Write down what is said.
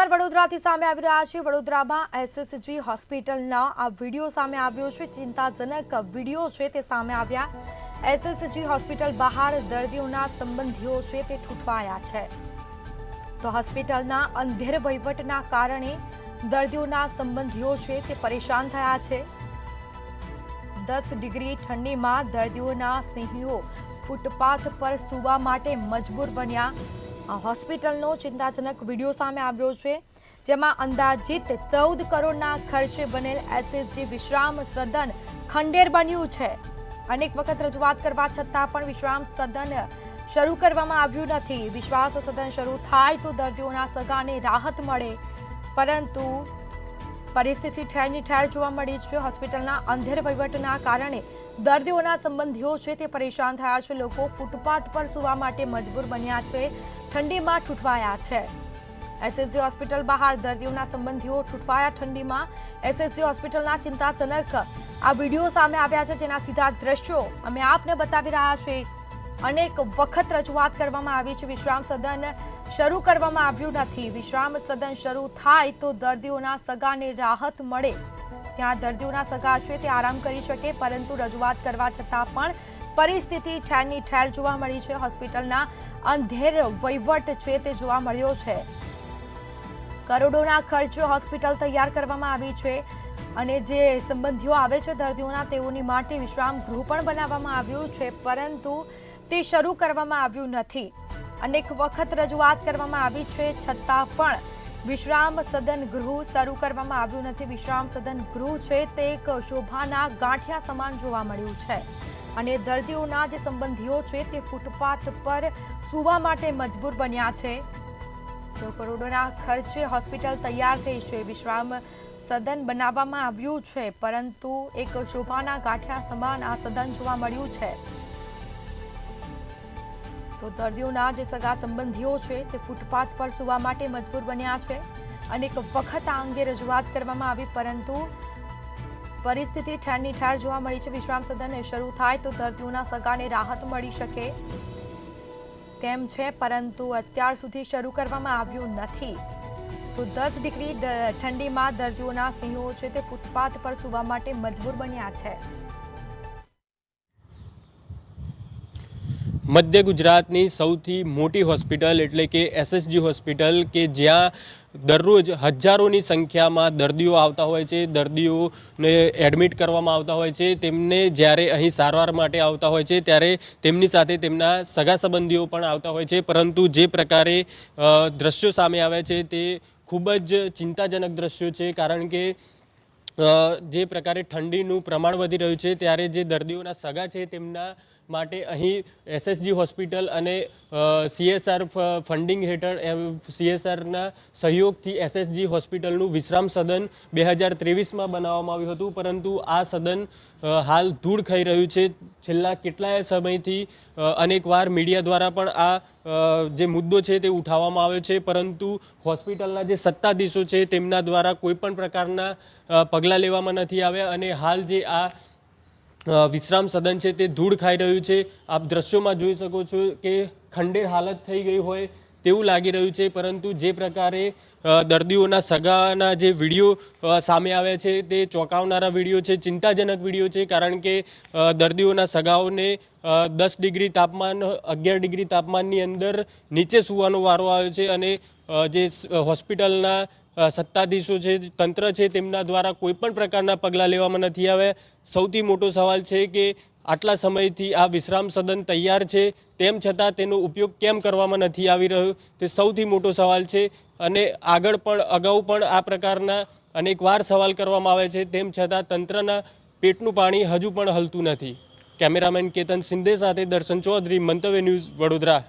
વડોદરાથી સામે આવી રહ્યા છે। વડોદરામાં એસએસજી હોસ્પિટલના આ વિડીયો સામે આવ્યો છે। ચિંતાજનક વિડીયો છે તે સામે આવ્યા। એસએસજી હોસ્પિટલ બહાર દર્દીઓના સંબંધીઓ છે તે ઠૂંઠવાયા છે। તો હોસ્પિટલના અંધેર વહીવટના કારણે દર્દીઓના સંબંધીઓ છે તે પરેશાન થયા છે। 10 ડિગ્રી ઠંડીમાં દર્દીઓના સ્નેહીઓ ફૂટપાથ પર સૂવા માટે મજબૂર બન્યા। હોસ્પિટલનો ચિંતાજનક વિડીયો સામે આવ્યો છે, જેમાં અંદાજિત 14 કરોડના ખર્ચે બનેલ એસએસજી વિશ્રામ સદન ખંડેર બન્યું છે। અનેક વખત રજૂઆત કરવા છતાં પણ વિશ્રામ સદન શરૂ કરવામાં આવ્યું નથી। વિશ્વાસ સદન શરૂ થાય તો દર્દીઓના સગાને રાહત મળે, પરંતુ પરિસ્થિતિ ઠેરની ઠેર જોવા મળી છે। હોસ્પિટલના અંધેર વહીવટના કારણે દર્દીઓના સંબંધીઓ છે તે પરેશાન થયા છે। લોકો ફૂટપાથ પર સૂવા માટે મજબૂર બન્યા છે, ઠંડીમાં ઠૂંઠવાયા છે। એસએસજી હોસ્પિટલ બહાર દર્દીઓના સંબંધીઓ ઠૂંઠવાયા ઠંડીમાં। એસએસજી હોસ્પિટલના ચિંતાજનક આ વિડીયો સામે આવ્યા છે, જેના સીધા દ્રશ્યો અમે આપને બતાવી રહ્યા છીએ। અનેક વખત રજૂઆત કરવામાં આવી છે, વિશ્રામ સદન શરૂ કરવામાં આવ્યું નથી। વિશ્રામ સદન શરૂ થાય તો દર્દીઓના સગાને રાહત મળે, ત્યાં દર્દીઓના સગા છે તે આરામ કરી શકે, પરંતુ રજૂઆત કરવા છતાં પણ પરિસ્થિતિ ઠેરની ઠેર જોવા મળી છે। હોસ્પિટલના અંધેર વહીવટ છે તે જોવા મળ્યો છે। કરોડોના ખર્ચે હોસ્પિટલ તૈયાર કરવામાં આવી છે, અને જે સંબંધીઓ આવે છે દર્દીઓના, તેઓની માટે વિશ્રામ ગૃહ પણ બનાવવામાં આવ્યું છે, પરંતુ તે શરૂ કરવામાં આવ્યું નથી। અનેક વખત રજૂઆત કરવામાં આવી છે, છતાં પણ વિશ્રામ સદન ગૃહ શરૂ કરવામાં આવ્યું નથી। વિશ્રામ સદન ગૃહ છે તે એક શોભાના ગાંઠિયા સમાન જોવા મળ્યું છે, અને દર્દીઓના જે સંબંધીઓ છે તે ફૂટપાથ પર સૂવા માટે મજબૂર બન્યા છે। તો કરોડોના ખર્ચે હોસ્પિટલ તૈયાર થઈ છે, વિશ્રામ સદન બનાવવામાં આવ્યું છે, પરંતુ એક શોભાના ગાંઠિયા સમાન આ સદન જોવા મળ્યું છે। તો દર્દીઓના જે સગા સંબંધીઓ છે તે ફૂટપાથ પર સૂવા માટે મજબૂર બન્યા છે। અનેક વખત આ અંગે રજૂઆત કરવામાં આવી, પરંતુ પરિસ્થિતિ ઠેરની ઠેર જોવા મળી છે। વિશ્રામ સદન શરૂ થાય તો દર્દીઓના સગાને રાહત મળી શકે તેમ છે, પરંતુ અત્યાર સુધી શરૂ કરવામાં આવ્યું નથી। તો 10 ડિગ્રી ઠંડીમાં દર્દીઓના સ્નેહીઓ છે તે ફૂટપાથ પર સૂવા માટે મજબૂર બન્યા છે। મધ્ય ગુજરાતની સૌથી મોટી હોસ્પિટલ એટલે કે એસએસજી હોસ્પિટલ, કે જ્યાં દરરોજ હજારોની સંખ્યામાં દર્દીઓ આવતા હોય છે, દર્દીઓને એડમિટ કરવામાં આવતા હોય છે। તેમને જ્યારે અહીં સારવાર માટે આવતા હોય છે ત્યારે તેમની સાથે તેમના સગા સંબંધીઓ પણ આવતા હોય છે, પરંતુ જે પ્રકારે દ્રશ્યો સામે આવ્યા છે તે ખૂબ જ ચિંતાજનક દ્રશ્યો છે, કારણ કે જે પ્રકારે ઠંડીનું પ્રમાણ વધી રહ્યું છે, ત્યારે જે દર્દીઓના સગા છે તેમના માટે અહીં એસએસજી હોસ્પિટલ અને સીએસઆર ફંડિંગ હેઠળ સીએસઆરના સહયોગથી એસએસજી હોસ્પિટલનું વિશ્રામ સદન 2023માં બનાવવામાં આવ્યું હતું, પરંતુ આ સદન હાલ ધૂળ ખાઈ રહ્યું છે। છેલ્લા કેટલાય સમયથી અનેકવાર મીડિયા દ્વારા પણ આ જે મુદ્દો છે તે ઉઠાવવામાં આવ્યો છે, પરંતુ હોસ્પિટલના જે સત્તાધીશો છે તેમના દ્વારા કોઈપણ પ્રકારના પગલાં લેવામાં નથી આવ્યા, અને હાલ જે આ વિશ્રામ સદન છે તે ધૂળ ખાઈ રહ્યું છે। આપ દ્રશ્યોમાં જોઈ શકો છો કે ખંડેર હાલત થઈ ગઈ હોય તેવું લાગી રહ્યું છે, પરંતુ જે પ્રકારે દર્દીઓના સગાના જે વિડીયો સામે આવ્યા છે તે ચોંકાવનારા વિડીયો છે, ચિંતાજનક વિડીયો છે, કારણ કે દર્દીઓના સગાઓને 10 ડિગ્રી તાપમાન 11 ડિગ્રી તાપમાનની અંદર નીચે સૂવાનો વારો આવ્યો છે, અને જે હોસ્પિટલના સત્તાધીશો છે, તંત્ર છે, તેમના દ્વારા કોઈપણ પ્રકારના પગલાં લેવામાં નથી આવ્યા। સૌથી મોટો સવાલ છે કે આટલા સમયથી આ વિશ્રામ સદન તૈયાર છે, તેમ છતાં તેનો ઉપયોગ કેમ કરવામાં નથી આવી રહ્યો, તે સૌથી મોટો સવાલ છે। અને અગાઉ પણ આ પ્રકારના અનેકવાર સવાલ કરવામાં આવે છે, તેમ છતાં તંત્રના પેટનું પાણી હજુ પણ હલતું નથી। કેમેરામેન કેતન સિંધે સાથે દર્શન ચૌધરી, મંતવ્ય ન્યૂઝ, વડોદરા।